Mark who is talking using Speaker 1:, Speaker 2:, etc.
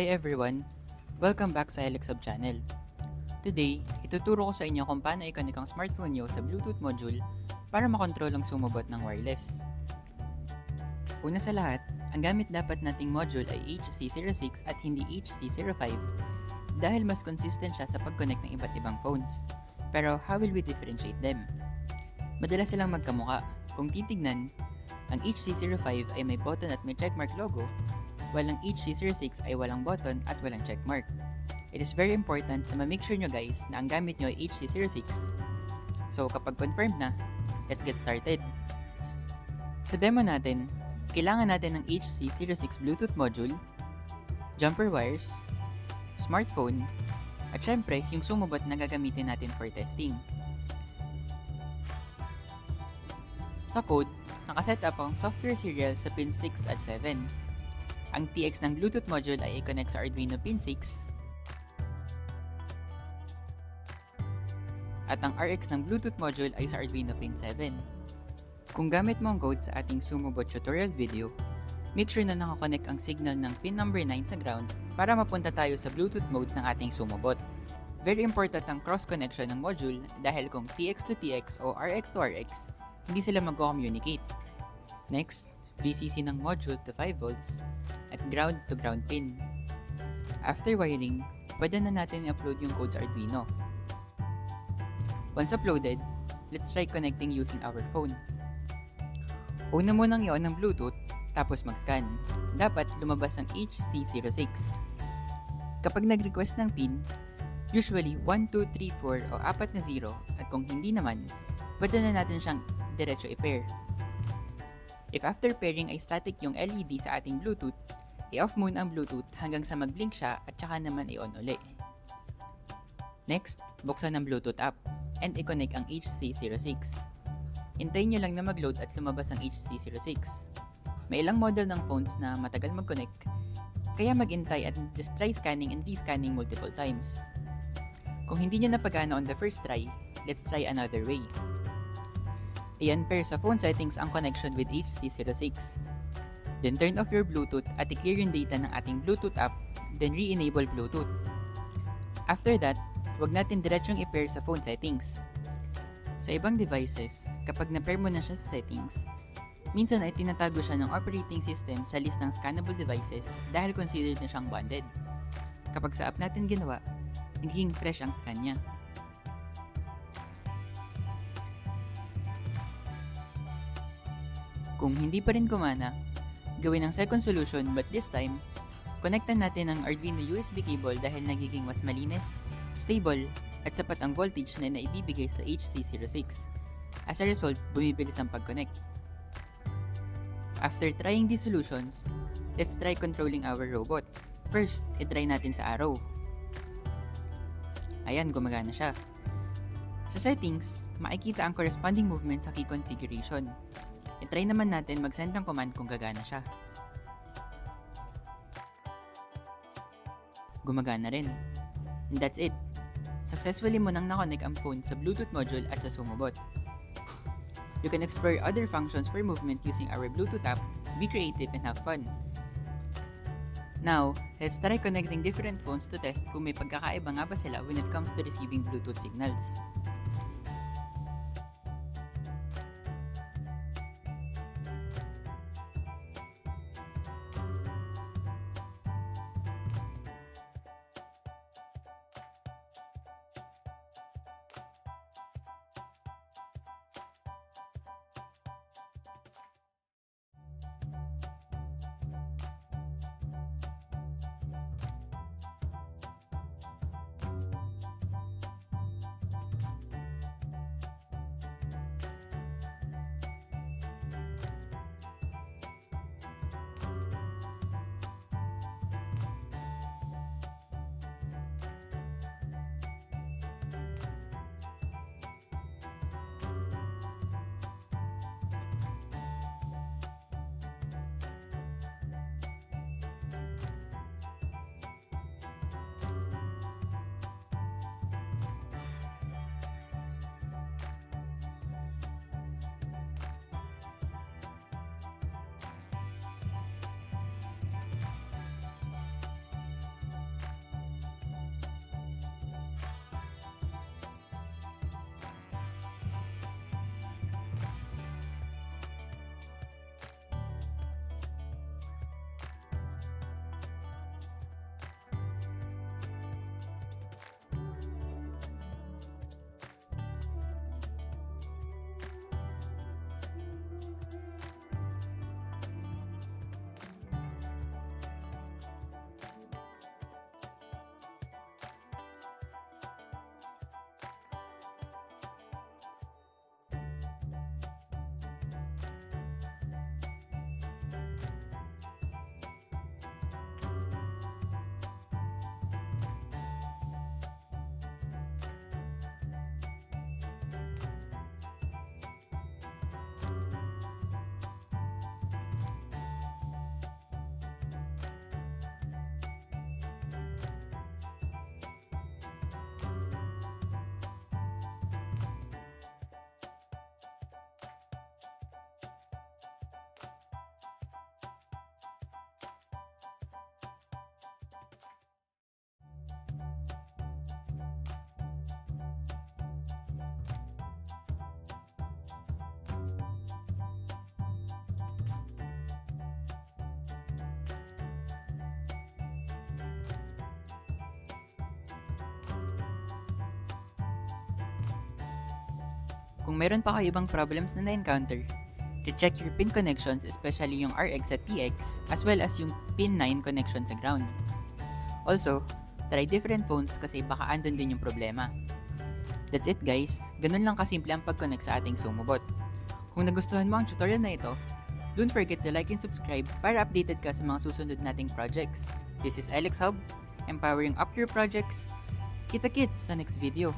Speaker 1: Hi everyone! Welcome back sa Helixhub channel. Today, ituturo ko sa inyo kung paano i-connect ang smartphone nyo sa Bluetooth module para makontrol ang sumobot ng wireless. Una sa lahat, ang gamit dapat nating module ay HC06 at hindi HC05 dahil mas consistent siya sa pag-connect ng iba't ibang phones. Pero how will we differentiate them? Madalas silang magkamuka. Kung titignan, ang HC05 ay may button at may checkmark logo, while ang HC06 ay walang button at walang checkmark. It is very important na ma-make sure nyo guys na ang gamit nyo ay HC06. So kapag confirmed na, let's get started. Sa demo natin, kailangan natin ng HC06 Bluetooth module, jumper wires, smartphone, at syempre yung sumobot na gagamitin natin for testing. Sa code, nakaset up ang software serial sa pin 6 at 7. Ang TX ng Bluetooth module ay i-connect sa Arduino pin 6 at ang RX ng Bluetooth module ay sa Arduino pin 7. Kung gamit mo ang code sa ating sumobot tutorial video, make sure na nakakonect ang signal ng pin number 9 sa ground para mapunta tayo sa Bluetooth mode ng ating sumobot. Very important ang cross connection ng module dahil kung TX to TX o RX to RX, hindi sila mag-communicate. Next, VCC ng module to 5 volts at ground to ground pin. After wiring, pwede na natin i-upload yung code sa Arduino. Once uploaded, let's try connecting using our phone. Una mo nang i-on ng Bluetooth, tapos mag-scan. Dapat lumabas ang HC06. Kapag nag-request ng pin, usually 1, 2, 3, 4 o 4 na 0 at kung hindi naman, pwede na natin siyang diretso i-pair. If after pairing ay static yung LED sa ating Bluetooth, i-off muna ang Bluetooth hanggang sa mag-blink siya at saka naman i-on uli. Next, buksan ang Bluetooth app and i-connect ang HC06. Hintayin nyo lang na mag-load at lumabas ang HC06. May ilang model ng phones na matagal mag-connect, kaya mag-intay at just try scanning and rescanning multiple times. Kung hindi nyo napagana on the first try, let's try another way. I-unpair sa phone settings ang connection with HC06. Then turn off your Bluetooth at i-clear yung data ng ating Bluetooth app, then re-enable Bluetooth. After that, huwag natin diretsyong i-pair sa phone settings. Sa ibang devices, kapag na-pair mo na siya sa settings, minsan ay tinatago siya ng operating system sa list ng scannable devices dahil considered na siyang bonded. Kapag sa app natin ginawa, nagiging fresh ang scan niya. Kung hindi pa rin kumana, gawin ang second solution but this time, connectan natin ang Arduino USB cable dahil nagiging mas malinis, stable, at sapat ang voltage na naibibigay sa HC06. As a result, bumibilis ang pag-connect. After trying these solutions, let's try controlling our robot. First, itry natin sa arrow. Ayan, gumagana siya. Sa settings, makikita ang corresponding movement sa key configuration. I-try naman natin mag-send ng command kung gagana siya. Gumagana rin. And that's it. Successfully mo nang nakonect ang phone sa Bluetooth module at sa sumobot. You can explore other functions for movement using our Bluetooth app, be creative and have fun. Now, let's try connecting different phones to test kung may pagkakaiba nga ba sila when it comes to receiving Bluetooth signals. Kung meron pa kayo ibang problems na na-encounter, check your pin connections, especially yung RX at TX, as well as yung pin 9 connection sa ground. Also, try different phones kasi baka andun din yung problema. That's it guys, ganun lang kasimple ang pag-connect sa ating Sumobot. Kung nagustuhan mo ang tutorial na ito, don't forget to like and subscribe para updated ka sa mga susunod nating projects. This is Alex Hub, empowering up your projects. Kita-kits sa next video.